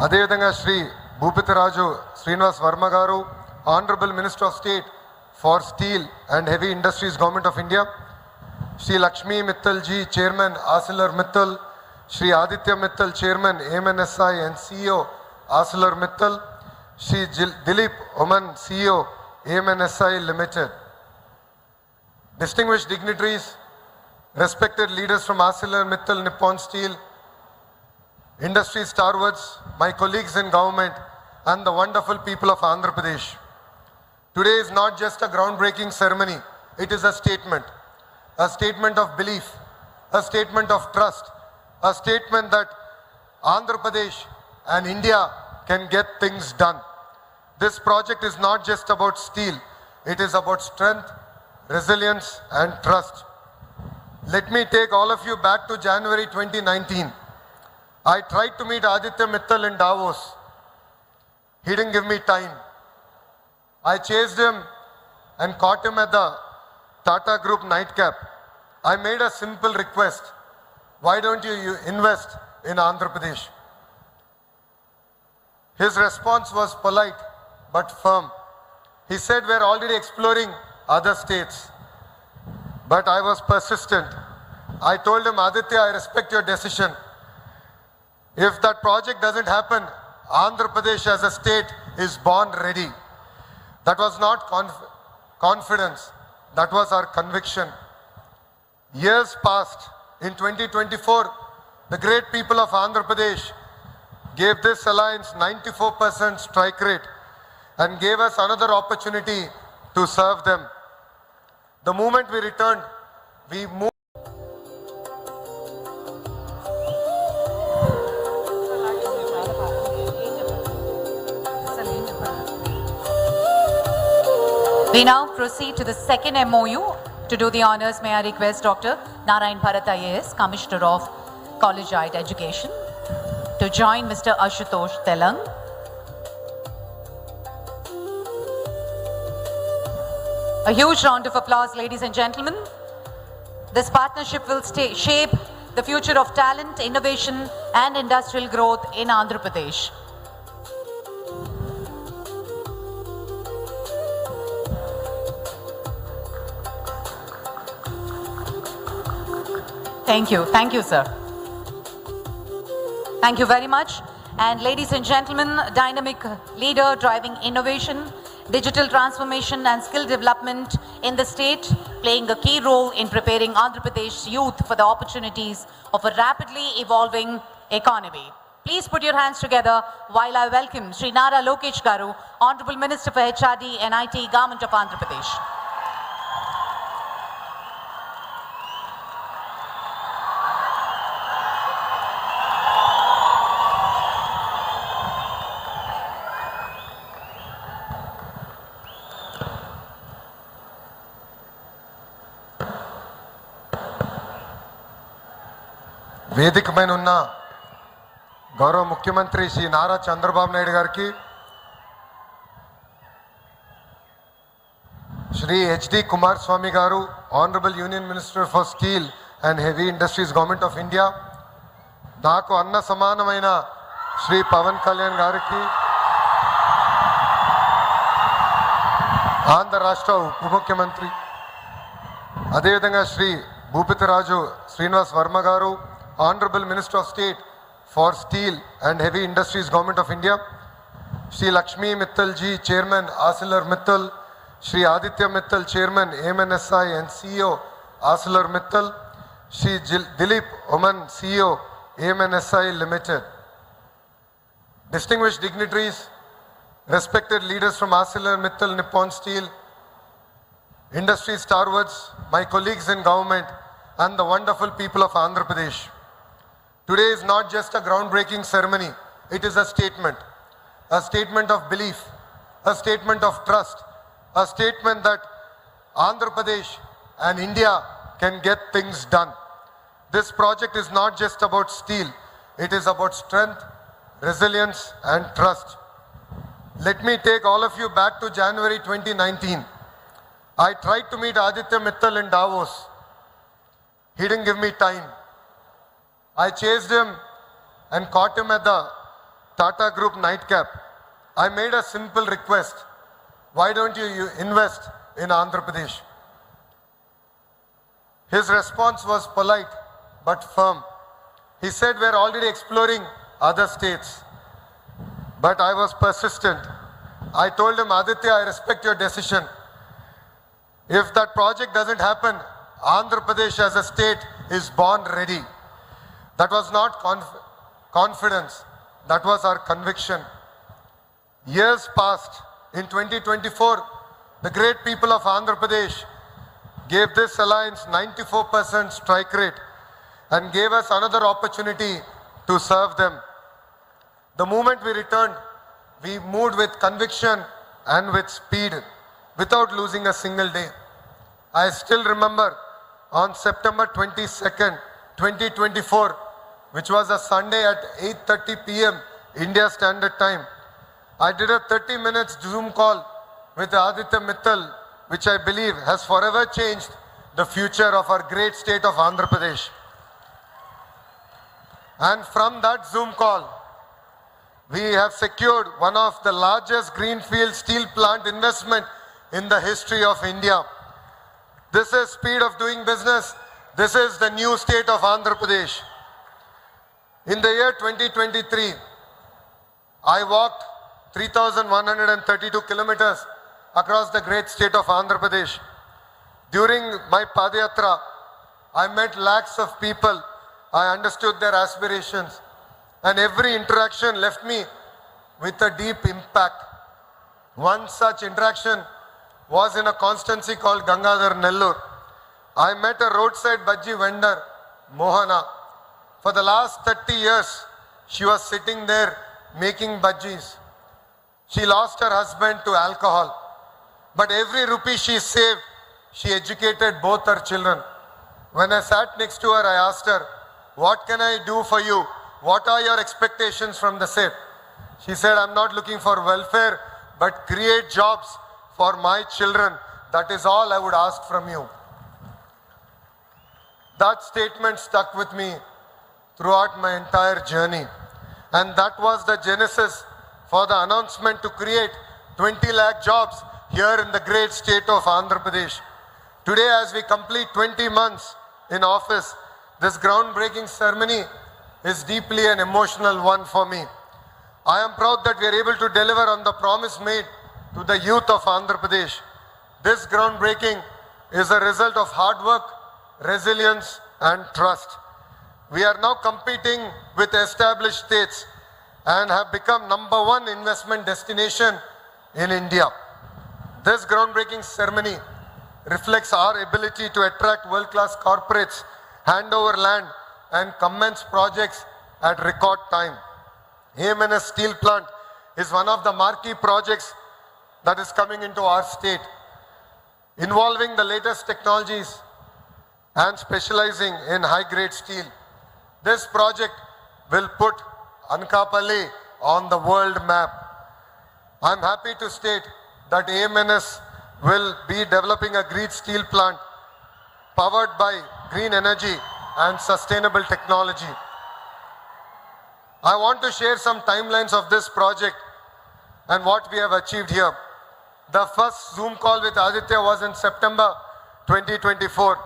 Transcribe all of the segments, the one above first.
అదేవిధంగా శ్రీ భూపతిరాజు శ్రీనివాస్ వర్మ గారు, honourable minister of state for steel and heavy industries government of India, Shri Lakshmi Mittal ji chairman Arcelor Mittal, Shri Aditya Mittal chairman AMNSI and CEO Arcelor Mittal, Shri Dilip Oommen CEO AMNSI Limited. Distinguished dignitaries, respected leaders from ArcelorMittal Nippon Steel, industry stalwarts, my colleagues in government, and the wonderful people of Andhra Pradesh. Today is not just a groundbreaking ceremony, it is a statement of belief, a statement of trust, a statement that Andhra Pradesh and India can get things done. This project is not just about steel, it is about strength, resilience and trust. Let me take all of you back to January 2019. I tried to meet Aditya Mittal in Davos. He didn't give me time. I chased him and caught him at the Tata Group nightcap. I made a simple request. Why don't you invest in Andhra Pradesh? His response was polite but firm. He said, we're already exploring other states. But I was persistent. I told him, Aditya, I respect your decision. If that project doesn't happen, Andhra Pradesh as a state is born ready. That was not confidence, that was our conviction. Years passed. In 2024, the great people of Andhra Pradesh gave this alliance 94% strike rate and gave us another opportunity to serve them. The moment we returned, we moved. We now proceed to the second MOU. To do the honors, may I request Dr. Narayan Bharat IAS, Commissioner of Collegiate Education, to join Mr. Ashutosh Telang. A huge round of applause, ladies and gentlemen. This partnership will shape the future of talent, innovation and industrial growth in Andhra Pradesh. Thank you, sir. Thank you very much. And ladies and gentlemen, dynamic leader driving innovation, digital transformation and skill development in the state, playing a key role in preparing Andhra Pradesh youth for the opportunities of a rapidly evolving economy. Please put your hands together while I welcome Sri Nara Lokesh Garu, Honorable Minister for HRD and IT, Government of Andhra Pradesh. వేదిక పైన ఉన్న గౌరవ ముఖ్యమంత్రి శ్రీ నారా చంద్రబాబు నాయుడు గారికి, Shri HD Kumaraswamy గారు, honourable union minister for steel and heavy industries government of India, నాకు అన్న సమానమైన శ్రీ పవన్ కళ్యాణ్ గారికి, ఆంధ్ర రాష్ట్ర ఉప ముఖ్యమంత్రి, అదేవిధంగా శ్రీ భూపతిరాజు శ్రీనివాస్ వర్మ గారు, Honorable Minister of State for Steel and Heavy Industries Government of India, Shri Lakshmi Mittal Ji Chairman Asilar Mittal, Shri Aditya Mittal Chairman AMNSI and CEO Asilar Mittal, Shri Dilip Oman CEO AMNSI Limited. Distinguished dignitaries, respected leaders from ArcelorMittal Nippon Steel, industry stalwarts, my colleagues in government, and the wonderful people of Andhra Pradesh. Today is not just a groundbreaking ceremony, it is a statement of belief, a statement of trust, a statement that Andhra Pradesh and India can get things done. This project is not just about steel, it is about strength, resilience and trust. Let me take all of you back to January 2019. I tried to meet Aditya Mittal in Davos. He didn't give me time. I chased him and caught him at the Tata Group Nightcap, I made a simple request. Why don't you invest in Andhra Pradesh? His response was polite but firm. He said, we're already exploring other states. But I was persistent. I told him, Aditya, I respect your decision. If that project doesn't happen, Andhra Pradesh as a state is born ready. That was not confidence. That was our conviction. Years passed. In 2024, the great people of Andhra Pradesh gave this alliance 94% strike rate and gave us another opportunity to serve them. The moment we returned, we moved with conviction and with speed without losing a single day. I still remember on September 22nd, 2024, which was a Sunday at 8:30 p.m. India Standard Time, I did a 30 minutes Zoom call with Aditya Mittal, which I believe has forever changed the future of our great state of Andhra Pradesh. And from that Zoom call, we have secured one of the largest greenfield steel plant investment in the history of India. This is speed of doing business. This is the new state of Andhra Pradesh. In the year 2023, I walked 3,132 kilometers across the great state of Andhra Pradesh. During my Padayatra, I met lakhs of people. I understood their aspirations. And every interaction left me with a deep impact. One such interaction was in a constituency called Gangadhar Nellore. I met a roadside bhaji vendor, Mohana. For the last 30 years, she was sitting there making bhajis. She lost her husband to alcohol. But every rupee she saved, she educated both her children. When I sat next to her, I asked her, what can I do for you? What are your expectations from the state? She said, I'm not looking for welfare, but create jobs for my children. That is all I would ask from you. That statement stuck with me throughout my entire journey. And that was the genesis for the announcement to create 20 lakh jobs here in the great state of Andhra Pradesh. Today, as we complete 20 months in office, this groundbreaking ceremony is deeply an emotional one for me. I am proud that we are able to deliver on the promise made to the youth of Andhra Pradesh. This groundbreaking is a result of hard work, resilience, and trust. We are now competing with established states and have become #1 investment destination in India. This groundbreaking ceremony reflects our ability to attract world-class corporates, hand over land, and commence projects at record time. AMNS Steel Plant is one of the marquee projects that is coming into our state, involving the latest technologies and specializing in high-grade steel. This project will put Anakapalli on the world map. I'm happy to state that AMNS will be developing a green steel plant powered by green energy and sustainable technology. I want to share some timelines of this project and what we have achieved here. The first Zoom call with Aditya was in September 2024.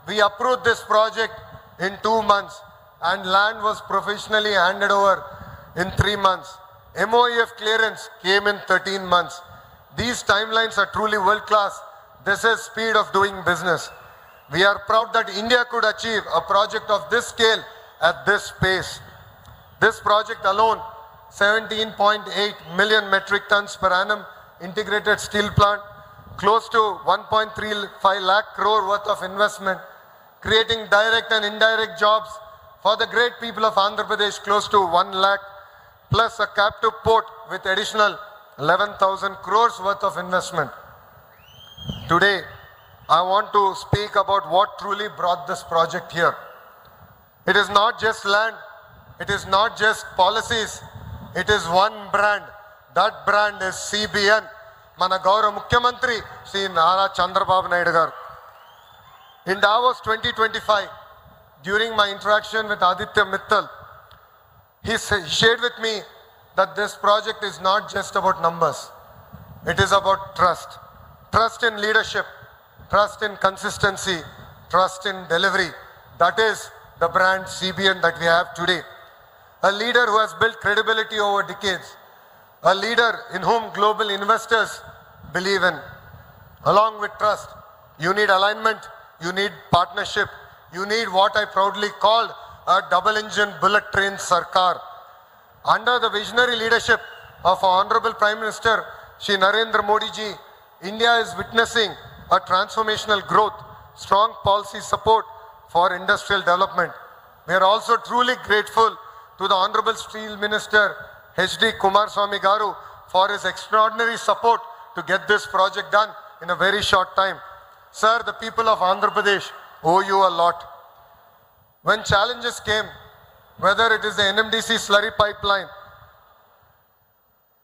We approved this project in 2 months and land was professionally handed over in 3 months. MOEF clearance came in 13 months. These timelines are truly world-class. This is speed of doing business. We are proud that India could achieve a project of this scale at this pace. This project alone, 17.8 million metric tons per annum integrated steel plant, close to 1.35 lakh crore worth of investment, creating direct and indirect jobs for the great people of Andhra Pradesh, close to 1 lakh, plus a captive port with additional 11,000 crores worth of investment. Today, I want to speak about what truly brought this project here. It is not just land, it is not just policies, it is one brand. That brand is CBN. Mana Gaurav Mukhyamantri, Sri Nara Chandrababu Naidu garu. In Davos 2025, during my interaction with Aditya Mittal, he shared with me that this project is not just about numbers. It is about trust. Trust in leadership, trust in consistency, trust in delivery. That is the brand CBN that we have today. A leader who has built credibility over decades. A leader in whom global investors believe in. Along with trust, you need alignment, you need partnership, you need what I proudly called a double-engine bullet train Sarkar. Under the visionary leadership of our Honorable Prime Minister Shri Narendra Modi ji, India is witnessing a transformational growth, strong policy support for industrial development. We are also truly grateful to the Honorable Steel Minister H.D. Kumaraswamy Garu for his extraordinary support to get this project done in a very short time. Sir, the people of Andhra Pradesh owe you a lot. When challenges came, whether it is the NMDC slurry pipeline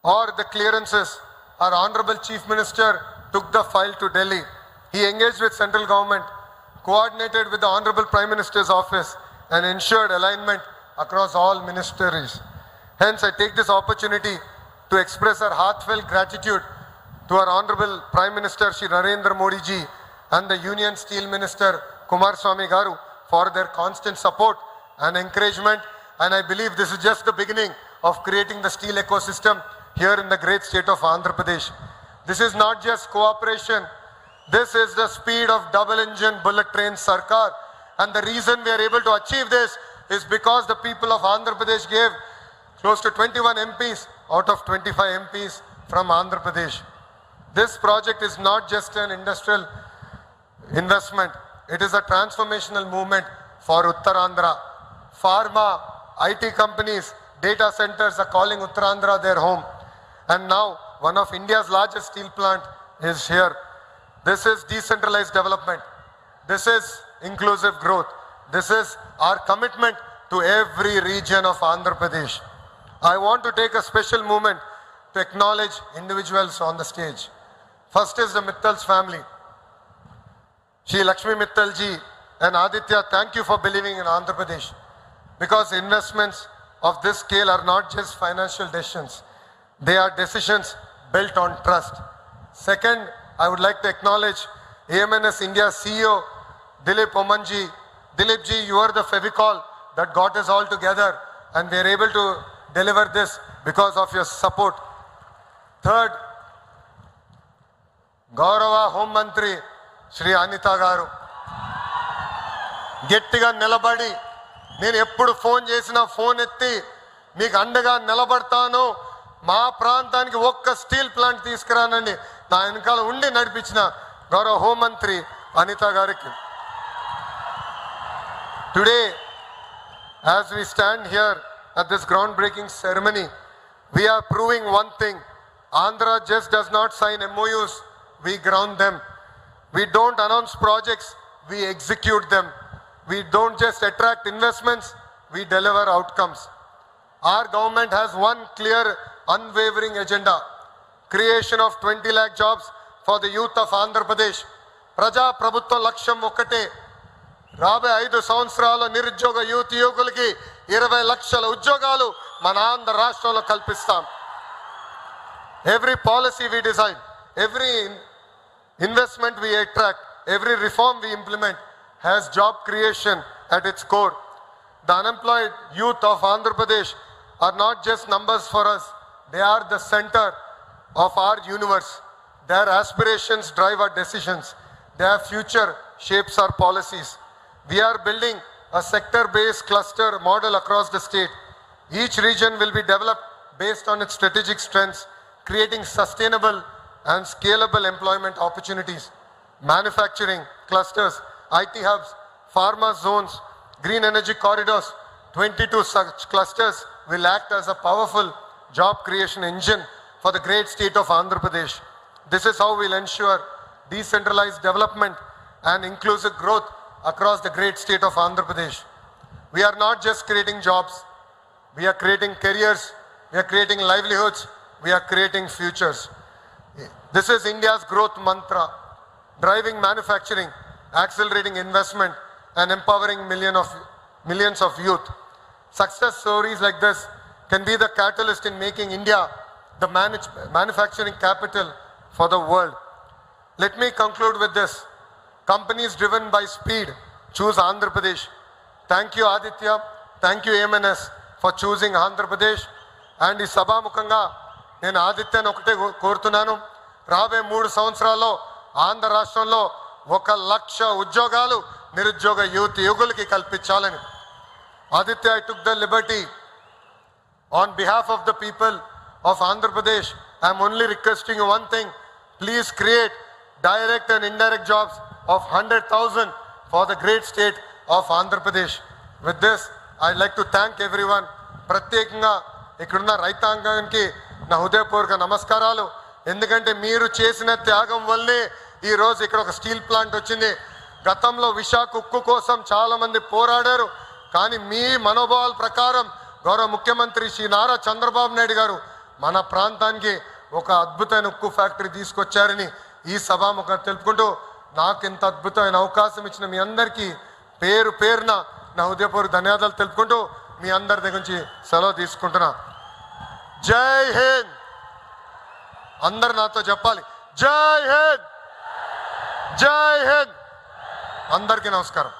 or the clearances, our Honorable Chief Minister took the file to Delhi. He engaged with central government, coordinated with the Honorable Prime Minister's office and ensured alignment across all ministries. Hence, I take this opportunity to express our heartfelt gratitude to our Honorable Prime Minister Shri Narendra Modi ji and the Union Steel Minister Kumaraswamy Garu for their constant support and encouragement. And I believe this is just the beginning of creating the steel ecosystem here in the great state of Andhra Pradesh. This is not just cooperation. This is the speed of double-engine bullet train Sarkar. And the reason we are able to achieve this is because the people of Andhra Pradesh gave close to 21 MPs out of 25 MPs from Andhra Pradesh. This project is not just an industrial investment. It is a transformational movement for Uttarandhra. Pharma, IT companies, data centers are calling Uttarandhra their home. And now one of India's largest steel plant is here. This is decentralized development. This is inclusive growth. This is our commitment to every region of Andhra Pradesh. I want to take a special moment to acknowledge individuals on the stage. First is the Mittals family. Shri Lakshmi Mittal ji and Aditya, thank you for believing in Andhra Pradesh. Because investments of this scale are not just financial decisions. They are decisions built on trust. Second, I would like to acknowledge AMNS India CEO Dilip Omanji. Dilip ji, you are the Fevicol that got us all together and we are able to deliver this because of your support. Third, Gaurava Home Mantri Shri Anita Garu. గట్టిగా నిలబడి నేను ఎప్పుడు phone చేసినా phone ఎత్తి మీకు అండగా నిలబడతాను, మా ప్రాంతానికి ఒక్క స్టీల్ ప్లాంట్ తీసుకురానండి నా వెనకాల ఉండి నడిపించిన గౌరవ హోంమంత్రి అనిత గారికి. Today, as we stand here at this groundbreaking ceremony, we are proving one thing. Andhra just does not sign MOUs, we ground them. We don't announce projects, we execute them. We don't just attract investments, we deliver outcomes. Our government has one clear, unwavering agenda. Creation of 20 lakh jobs for the youth of Andhra Pradesh. Praja Prabhutva Laksham Okkate. రాబోయే 5 సంవత్సరాల నిరుద్యోగ యువకులకి 20 లక్షల ఉద్యోగాలు మన ఆంధ్ర రాష్ట్రంలో కల్పిస్తాం. Every policy we design, every investment we attract, every reform we implement has job creation at its core. The unemployed youth of Andhra Pradesh are not just numbers for us, they are the center of our universe. Their aspirations drive our decisions. Their future shapes our policies. We are building a sector-based cluster model across the state. Each region will be developed based on its strategic strengths, creating sustainable and scalable employment opportunities. Manufacturing clusters, IT hubs, pharma zones, green energy corridors, 22 such clusters will act as a powerful job creation engine for the great state of Andhra Pradesh. This is how we'll ensure decentralized development and inclusive growth across the great state of Andhra Pradesh. We are not just creating jobs, we are creating careers, we are creating livelihoods, we are creating futures. This is India's growth mantra, driving manufacturing, accelerating investment and empowering millions of youth. Success stories like this can be the catalyst in making India the manufacturing capital for the world. Let me conclude with this. Companies driven by speed choose Andhra Pradesh. Thank you Aditya, thank you AMNS for choosing Andhra Pradesh. And ఈ సభాముఖంగా నేను ఆదిత్యను ఒకటే కోరుతున్నాను, రాబోయే 3 సంవత్సరాల్లో ఆంధ్ర రాష్ట్రంలో 1,00,000 ఉద్యోగాలు నిరుద్యోగ యువకులకి కల్పించాలని. Aditya, I took the liberty on behalf of the people of Andhra Pradesh. I am only requesting you one thing. Please create direct and indirect jobs of 100,000 for the great state of Andhra Pradesh. With this, I'd like to thank everyone. ప్రత్యేకంగా ఇక్కడున్న రైతాంగానికి నా హృదయపూర్వక నమస్కారాలు. ఎందుకంటే మీరు చేసిన త్యాగం వల్లే ఈరోజు ఇక్కడ ఒక స్టీల్ ప్లాంట్ వచ్చింది. గతంలో విశాఖ ఉక్కు కోసం చాలామంది పోరాడారు. కానీ మీ మనోభావాల ప్రకారం గౌరవ ముఖ్యమంత్రి శ్రీ నారా చంద్రబాబు నాయుడు గారు మన ప్రాంతానికి ఒక అద్భుతమైన ఉక్కు ఫ్యాక్టరీ తీసుకొచ్చారని ఈ సభాముఖంగా తెలుపుకుంటూ, నాకు ఇంత అద్భుతమైన అవకాశం ఇచ్చిన మీ అందరికీ పేరు పేరున నా హృదయపూర్వక ధన్యవాదాలు తెలుపుకుంటూ మీ అందరి దగ్గర నుంచి సెలవు తీసుకుంటున్నా. జై హింద్. అందరు నాతో చెప్పాలి, జై హింద్, జై హింద్. అందరికీ నమస్కారం.